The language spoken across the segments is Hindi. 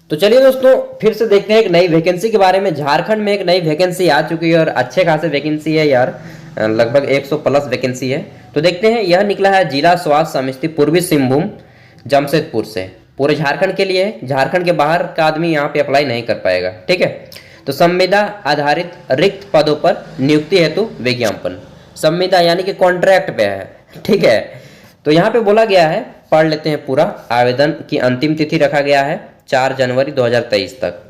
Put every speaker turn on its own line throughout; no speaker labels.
तो चलिए दोस्तों, फिर से देखते हैं एक नई वैकेंसी के बारे में। झारखंड में एक नई वैकेंसी आ चुकी है और अच्छे खासे वैकेंसी है यार, लगभग 100 प्लस वैकेंसी है। तो देखते हैं, यह निकला है जिला स्वास्थ्य समिति पूर्वी सिंहभूम जमशेदपुर से। पूरे झारखंड के लिए है, झारखंड के बाहर का आदमी यहाँ पे अप्लाई नहीं कर पाएगा, ठीक है। तो संविदा आधारित रिक्त पदों पर नियुक्ति हेतु विज्ञापन, संविदा यानी कि कॉन्ट्रैक्ट पे है, ठीक है। तो यहाँ पे बोला गया है, पढ़ लेते हैं पूरा। आवेदन की अंतिम तिथि रखा गया है 4 जनवरी 2023 तक।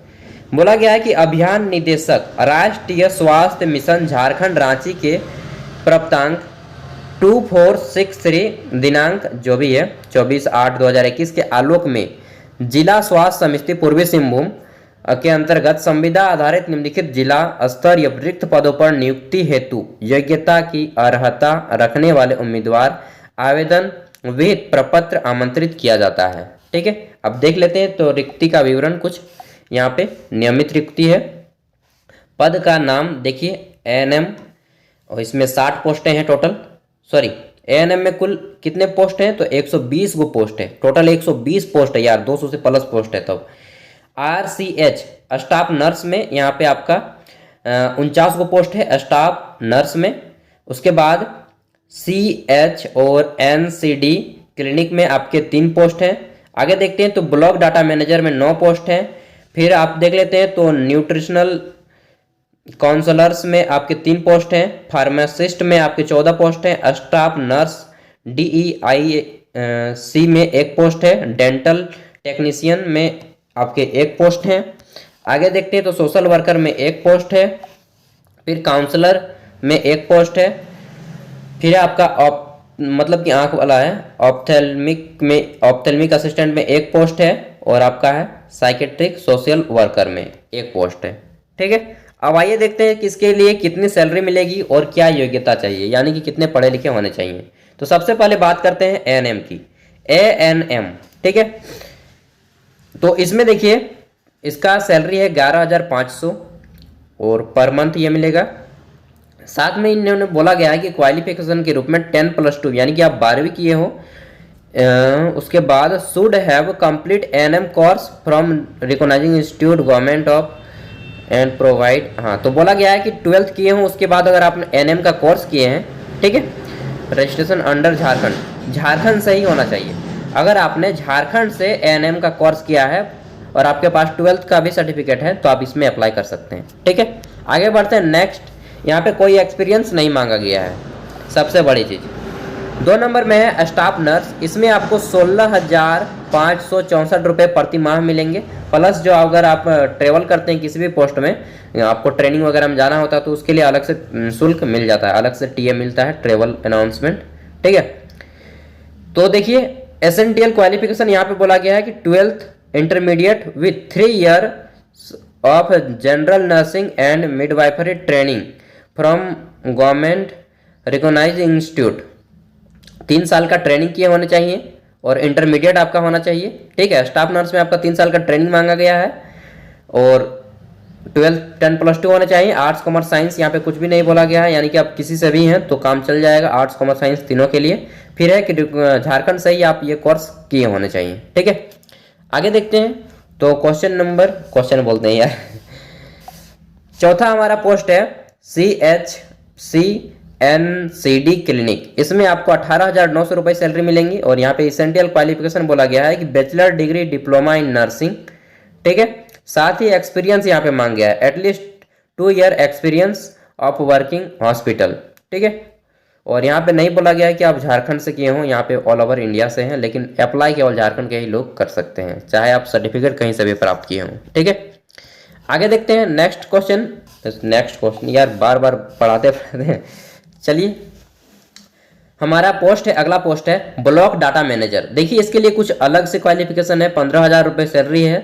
बोला गया है कि अभियान निदेशक राष्ट्रीय स्वास्थ्य मिशन झारखंड रांची के प्राप्तांक 2463 दिनांक जो भी है 24/8/2021 के आलोक में जिला स्वास्थ्य समिति पूर्वी सिंहभूम के अंतर्गत संविदा आधारित निम्नलिखित जिला स्तरीय रिक्त पदों पर नियुक्ति हेतु योग्यता की अर्हता रखने वाले उम्मीदवार आवेदन विहित प्रपत्र आमंत्रित किया जाता है, ठीक है। अब देख लेते हैं तो रिक्ति का विवरण कुछ यहाँ पे नियमित रिक्ति है। पद का नाम देखिए एएनएम, और इसमें 60 पोस्टें हैं टोटल। सॉरी, एएनएम में कुल कितने पोस्ट हैं तो 120 गो पोस्ट है टोटल, 120 पोस्ट है यार, 200 से प्लस पोस्ट है। तब आरसीएच स्टाफ नर्स में यहाँ पे आपका 49 गो पोस्ट है स्टाफ नर्स में। उसके बाद सीएच और एनसीडी क्लिनिक में आपके 3 पोस्ट हैं। आगे देखते हैं तो ब्लॉक डाटा मैनेजर में 9 पोस्ट हैं। फिर आप देख लेते हैं तो न्यूट्रिशनल काउंसलर्स में आपके 3 पोस्ट हैं। फार्मासिस्ट में आपके 14 पोस्ट हैं। स्टाफ नर्स DEIC में 1 पोस्ट है। डेंटल टेक्नीशियन में आपके 1 पोस्ट हैं। आगे देखते हैं तो सोशल वर्कर में 1 पोस्ट है। फिर काउंसलर में 1 पोस्ट है। फिर आपका मतलब कि आंख वाला है ऑप्थेल्मिक असिस्टेंट में 1 पोस्ट है। और आपका है साइकेट्रिक सोशल वर्कर में 1 पोस्ट है, ठीक है। अब आइए देखते हैं कि इसके लिए कितनी सैलरी मिलेगी और क्या योग्यता चाहिए, यानी कि कितने पढ़े लिखे होने चाहिए। तो सबसे पहले बात करते हैं एएनएम की। एएनएम, ठीक है। तो इसमें देखिए इसका सैलरी है 11,500 और पर मंथ ये मिलेगा। साथ में इन्होंने बोला गया है कि क्वालिफिकेशन के रूप में 10+2 यानी कि आप 12वीं किए हो। उसके बाद should have complete ANM course from recognising institute government of and provide. हाँ, तो बोला गया है कि 12th किए हो, उसके बाद अगर आपने एएनएम का कोर्स किए हैं, ठीक है, रजिस्ट्रेशन अंडर झारखंड से ही होना चाहिए। अगर आपने झारखंड से एएनएम का कोर्स किया है और आपके पास 12th का भी सर्टिफिकेट है तो आप इसमें अप्लाई कर सकते हैं, ठीक है। आगे बढ़ते हैं नेक्स्ट। यहाँ पे कोई एक्सपीरियंस नहीं मांगा गया है, सबसे बड़ी चीज़। 2 नंबर में है स्टाफ नर्स। इसमें आपको 16,564 रुपये प्रति माह मिलेंगे। प्लस जो अगर आप ट्रेवल करते हैं किसी भी पोस्ट में, आपको ट्रेनिंग वगैरह में जाना होता है तो उसके लिए अलग से शुल्क मिल जाता है, अलग से टीए मिलता है, ट्रेवल अनाउंसमेंट, ठीक है। तो देखिए एसेंशियल क्वालिफिकेशन यहाँ पे बोला गया है कि 12th intermediate with 3 year of general nursing and midwifery training from government recognised institute. 3 साल का ट्रेनिंग किए होने चाहिए और इंटरमीडिएट आपका होना चाहिए, ठीक है। स्टाफ नर्स में आपका 3 साल का ट्रेनिंग मांगा गया है और 12th 10+2 होने चाहिए। आर्ट्स कॉमर्स साइंस यहाँ पे कुछ भी नहीं बोला गया है, यानी कि आप किसी से भी हैं तो काम चल जाएगा, आर्ट्स कॉमर्स साइंस तीनों के लिए। फिर है कि झारखंड से ही आप ये कोर्स किए होने चाहिए, ठीक है। आगे देखते हैं तो क्वेश्चन बोलते हैं यार। चौथा हमारा पोस्ट है CHCNCD क्लिनिक। इसमें आपको 18,900 रुपये सैलरी मिलेंगी और यहाँ पे एसेंशियल क्वालिफिकेशन बोला गया है कि bachelor degree diploma in nursing, ठीक है। साथ ही एक्सपीरियंस यहाँ पे मांग गया है, at least 2 year experience of working hospital, ठीक है। और यहाँ पे नहीं बोला गया है कि आप झारखंड से किए हों, यहाँ पे ऑल ओवर इंडिया से हैं, लेकिन अप्लाई केवल झारखंड के ही लोग कर सकते हैं, चाहे आप सर्टिफिकेट कहीं से भी प्राप्त किए हों, ठीक है। आगे देखते हैं नेक्स्ट क्वेश्चन यार, बार बार पढ़ाते हैं। चलिए, हमारा पोस्ट है, अगला पोस्ट है ब्लॉक डाटा मैनेजर। देखिए इसके लिए कुछ अलग से क्वालिफिकेशन है, 15,000 रुपये सैलरी है।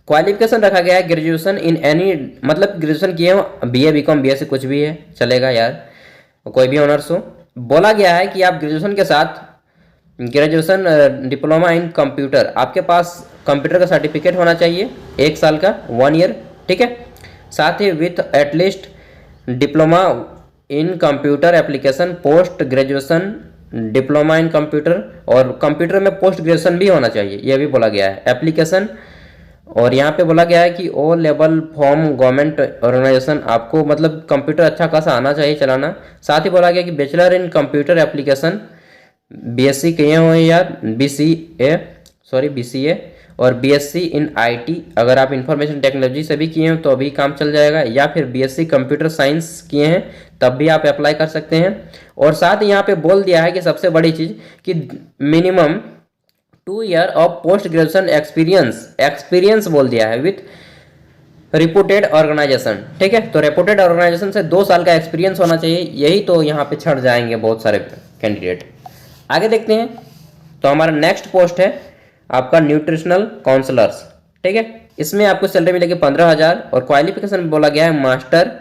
क्वालिफिकेशन रखा गया है ग्रेजुएशन इन एनी, मतलब ग्रेजुएशन किए हो, BA BCom BSc कुछ भी है चलेगा यार, कोई भी ऑनर्स हो। बोला गया है कि आप ग्रेजुएशन के साथ ग्रेजुएशन डिप्लोमा इन कंप्यूटर, आपके पास कंप्यूटर का सर्टिफिकेट होना चाहिए 1 साल का, 1 ईयर, ठीक है। साथ ही with at least diploma in computer application post graduation diploma in computer, और कंप्यूटर में पोस्ट ग्रेजुएशन भी होना चाहिए, यह भी बोला गया है। एप्लीकेशन और यहाँ पे बोला गया है कि O level from government organisation, आपको मतलब कंप्यूटर अच्छा खासा आना चाहिए चलाना। साथ ही बोला गया कि bachelor in computer application BSc किए हुए या बीसीए और बीएससी इन आईटी, अगर आप इंफॉर्मेशन टेक्नोलॉजी से भी किए हैं तो अभी काम चल जाएगा, या फिर बीएससी कंप्यूटर साइंस किए हैं तब भी आप अप्लाई कर सकते हैं। और साथ ही यहाँ पे बोल दिया है कि सबसे बड़ी चीज़ कि minimum 2 year of post graduation experience बोल दिया है विथ रिपोर्टेड ऑर्गेनाइजेशन। ठीक है, तो रिपोर्टेड ऑर्गेनाइजेशन से 2 साल का एक्सपीरियंस होना चाहिए, यही तो यहाँ पे छड़ जाएंगे बहुत सारे कैंडिडेट। आगे देखते हैं, तो हमारा नेक्स्ट पोस्ट है आपका न्यूट्रिशनल काउंसलर्स। ठीक है, इसमें आपको सैलरी मिलेगी 15,000 और क्वालिफिकेशन बोला गया है master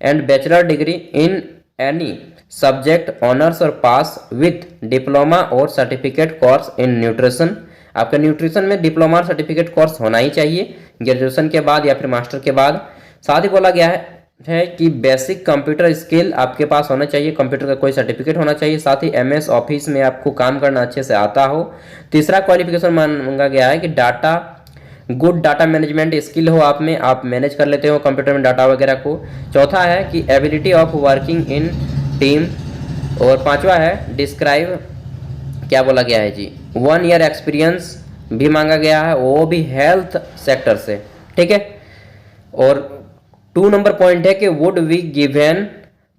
and bachelor degree in any subject honours और पास विथ डिप्लोमा और सर्टिफिकेट कोर्स इन न्यूट्रिशन। आपका न्यूट्रिशन में डिप्लोमा और सर्टिफिकेट कोर्स होना ही चाहिए ग्रेजुएशन के बाद या फिर मास्टर के बाद। साथ ही बोला गया है कि बेसिक कंप्यूटर स्किल आपके पास होना चाहिए, कंप्यूटर का कोई सर्टिफिकेट होना चाहिए। साथ ही एमएस ऑफिस में आपको काम करना अच्छे से आता हो। तीसरा क्वालिफिकेशन मांगा गया है कि गुड डाटा मैनेजमेंट स्किल हो आप में, आप मैनेज कर लेते हो कंप्यूटर में डाटा वगैरह को। चौथा है कि ability of working in team. और पांचवा है डिस्क्राइब, क्या बोला गया है जी, 1 ईयर एक्सपीरियंस भी मांगा गया है, वो भी हेल्थ सेक्टर से। ठीक है, और 2 नंबर पॉइंट है कि would we given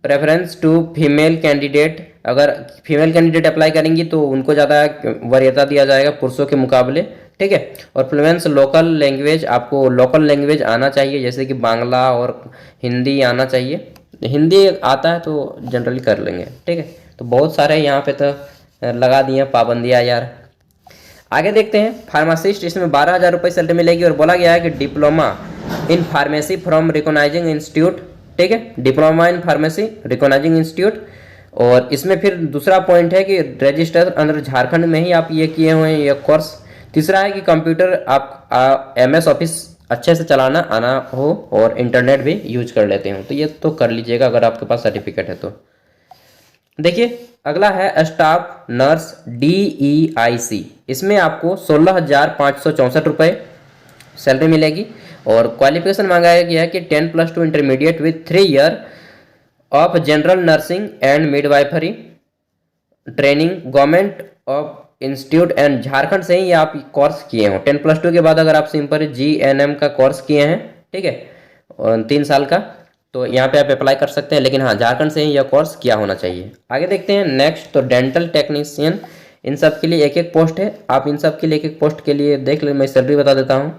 preference to female candidate. अगर फीमेल कैंडिडेट अप्लाई करेंगी तो उनको ज़्यादा वरीयता दिया जाएगा पुरुषों के मुकाबले। ठीक है, और फ्लुएंस लोकल लैंग्वेज, आपको लोकल लैंग्वेज आना चाहिए, जैसे कि बांग्ला और हिंदी आना चाहिए। हिंदी आता है तो जनरली कर लेंगे। ठीक है, तो बहुत सारे यहाँ पे तो लगा दिए पाबंदियाँ यार। आगे देखते हैं, फार्मासिस्ट, इसमें 12,000 रुपये सैलरी मिलेगी और बोला गया है कि diploma in pharmacy from recognising institute. ठीक है, diploma in pharmacy recognising institute. और इसमें फिर दूसरा पॉइंट है कि रजिस्टर अंदर झारखंड में ही आप ये किए हुए हैं ये कोर्स। तीसरा है कि कंप्यूटर आप एमएस ऑफिस अच्छे से चलाना आना हो और इंटरनेट भी यूज कर लेते हो, तो ये तो कर लीजिएगा अगर आपके पास सर्टिफिकेट है तो। देखिए अगला है स्टाफ नर्स DEIC, इसमें आपको 16,564 रुपये सैलरी मिलेगी और क्वालिफिकेशन मांगा गया है कि 10+2 intermediate with 3 year of general nursing and midwifery training government of institute and Jharkhand से ही आप कोर्स किए हो। 10+2 के बाद अगर आप सिंपल GNM का कोर्स किए हैं, ठीक है, 3 साल का, तो यहाँ पे आप अप्लाई कर सकते हैं, लेकिन हाँ झारखंड से ही यह कोर्स किया होना चाहिए। आगे देखते हैं नेक्स्ट, तो डेंटल टेक्नीशियन, इन सब के लिए एक एक पोस्ट है। आप इन सब के लिए एक एक पोस्ट के लिए देख ले, मैं सैलरी बता देता हूँ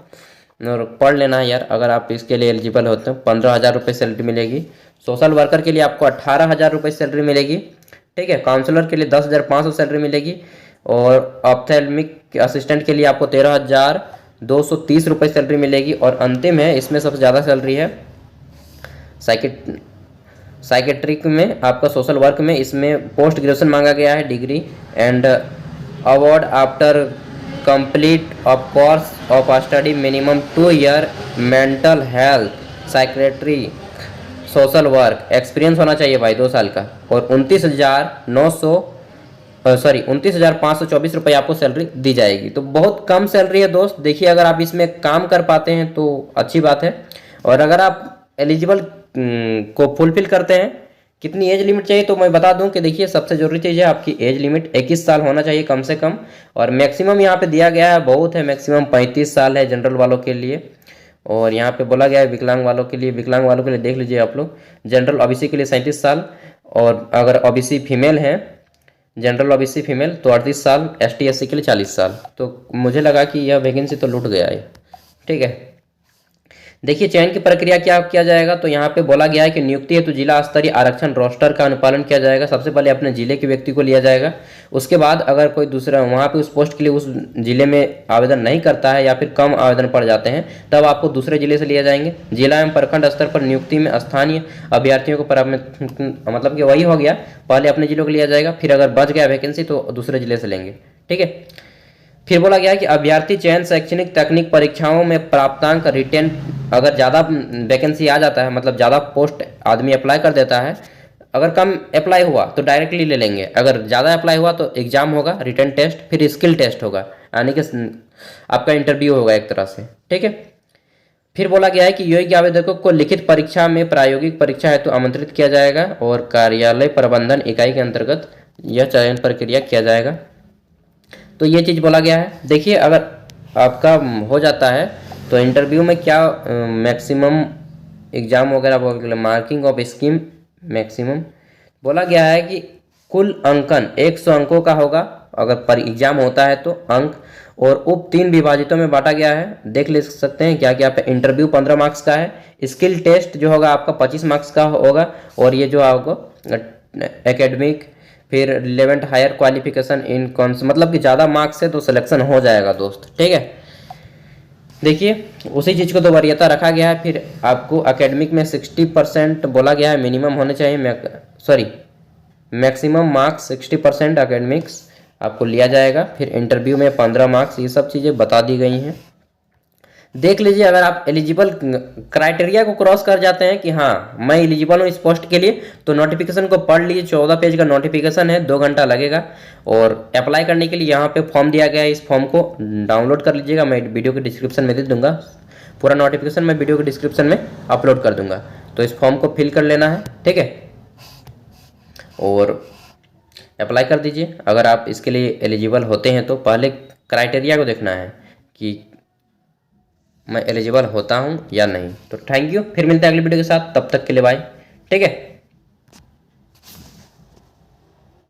और पढ़ लेना है यार अगर आप इसके लिए एलिजिबल होते हैं। 15,000 रुपये सैलरी मिलेगी। सोशल वर्कर के लिए आपको 18,000 रुपये सैलरी मिलेगी। ठीक है, काउंसलर के लिए 10,500 सैलरी मिलेगी और ऑप्थेल्मिक असिस्टेंट के लिए आपको 13,230 रुपये सैलरी मिलेगी। और अंतिम है, इसमें सबसे ज़्यादा सैलरी है साइकेट्रिक में, आपका सोशल वर्क में, इसमें पोस्ट ग्रेजुएशन मांगा गया है degree and award after complete of course of study minimum 2 year mental health psychiatry social work experience होना चाहिए भाई 2 साल का। और 29,524 रुपये आपको सैलरी दी जाएगी। तो बहुत कम सैलरी है दोस्त। देखिए अगर आप इसमें काम कर पाते हैं तो अच्छी बात है, और अगर आप एलिजिबल को फुलफिल करते हैं, कितनी एज लिमिट चाहिए तो मैं बता दूं कि देखिए सबसे जरूरी चीज़ है आपकी एज लिमिट 21 साल होना चाहिए कम से कम, और मैक्सिमम यहाँ पे दिया गया है बहुत है, मैक्सिमम 35 साल है जनरल वालों के लिए। और यहाँ पे बोला गया है विकलांग वालों के लिए देख लीजिए आप लोग, जनरल ओबीसी के लिए 37 साल, और अगर ओबीसी फीमेल है, जनरल ओबीसी फीमेल तो 38 साल, ST SC के लिए 40 साल। तो मुझे लगा कि यह वैकेंसी तो लूट गया है। ठीक है, देखिए चयन की प्रक्रिया क्या किया जाएगा, तो यहाँ पे बोला गया है कि नियुक्ति हेतु जिला स्तरीय आरक्षण रोस्टर का अनुपालन किया जाएगा। सबसे पहले अपने जिले के व्यक्ति को लिया जाएगा, उसके बाद अगर कोई दूसरा वहाँ पे उस पोस्ट के लिए उस जिले में आवेदन नहीं करता है या फिर कम आवेदन पड़ जाते हैं, तब आपको दूसरे जिले से लिया जाएंगे। जिला एवं प्रखंड स्तर पर नियुक्ति में स्थानीय अभ्यर्थियों को मतलब कि वही हो गया, पहले अपने जिलों को लिया जाएगा, फिर अगर बच गया वैकेंसी तो दूसरे जिले से लेंगे। ठीक है, फिर बोला गया है कि अभ्यर्थी चयन शैक्षणिक तकनीक परीक्षाओं में प्राप्तांक रिटेन, अगर ज़्यादा वैकेंसी आ जाता है, मतलब ज़्यादा पोस्ट आदमी अप्लाई कर देता है, अगर कम अप्लाई हुआ तो डायरेक्टली ले लेंगे, अगर ज़्यादा अप्लाई हुआ तो एग्जाम होगा, रिटन टेस्ट, फिर स्किल टेस्ट होगा, यानी कि आपका इंटरव्यू होगा एक तरह से। ठीक है, फिर बोला गया है कि योग्य आवेदकों को लिखित परीक्षा में प्रायोगिक परीक्षा हेतु आमंत्रित किया जाएगा और कार्यालय प्रबंधन इकाई के अंतर्गत यह चयन प्रक्रिया किया जाएगा। तो ये चीज़ बोला गया है। देखिए अगर आपका हो जाता है तो इंटरव्यू में क्या मैक्सिमम एग्ज़ाम वगैरह मार्किंग ऑफ स्कीम मैक्सिमम बोला गया है कि कुल अंकन 100 अंकों का होगा अगर पर एग्जाम होता है तो अंक, और उप 3 विभाजितों में बांटा गया है। देख ले सकते हैं क्या क्या पे। इंटरव्यू 15 मार्क्स का है, स्किल टेस्ट जो होगा आपका 25 मार्क्स का होगा, और ये जो आपको एकेडमिक फिर 11th हायर क्वालिफिकेशन इन कौन से मतलब कि ज़्यादा मार्क्स है तो सिलेक्शन हो जाएगा दोस्त, ठीक है। देखिए उसी चीज़ को तो वरीयता रखा गया है। फिर आपको एकेडमिक में 60% बोला गया है मिनिमम होने चाहिए, मैक्सिमम मार्क्स 60% एकेडमिक्स आपको लिया जाएगा। फिर इंटरव्यू में 15 मार्क्स, ये सब चीज़ें बता दी गई हैं। देख लीजिए अगर आप एलिजिबल क्राइटेरिया को क्रॉस कर जाते हैं कि हाँ मैं एलिजिबल हूँ इस पोस्ट के लिए, तो नोटिफिकेशन को पढ़ लीजिए। 14 पेज का नोटिफिकेशन है, 2 घंटा लगेगा। और अप्लाई करने के लिए यहाँ पे फॉर्म दिया गया है, इस फॉर्म को डाउनलोड कर लीजिएगा। मैं वीडियो के डिस्क्रिप्शन में दे दूंगा, पूरा नोटिफिकेशन मैं वीडियो के डिस्क्रिप्शन में अपलोड कर दूंगा। तो इस फॉर्म को फिल कर लेना है, ठीक है, और अप्लाई कर दीजिए। अगर आप इसके लिए एलिजिबल होते हैं तो पहले क्राइटेरिया को देखना है कि मैं एलिजिबल होता हूं या नहीं। तो थैंक यू, फिर मिलते हैं अगली वीडियो के साथ, तब तक के लिए बाय, ठीक है।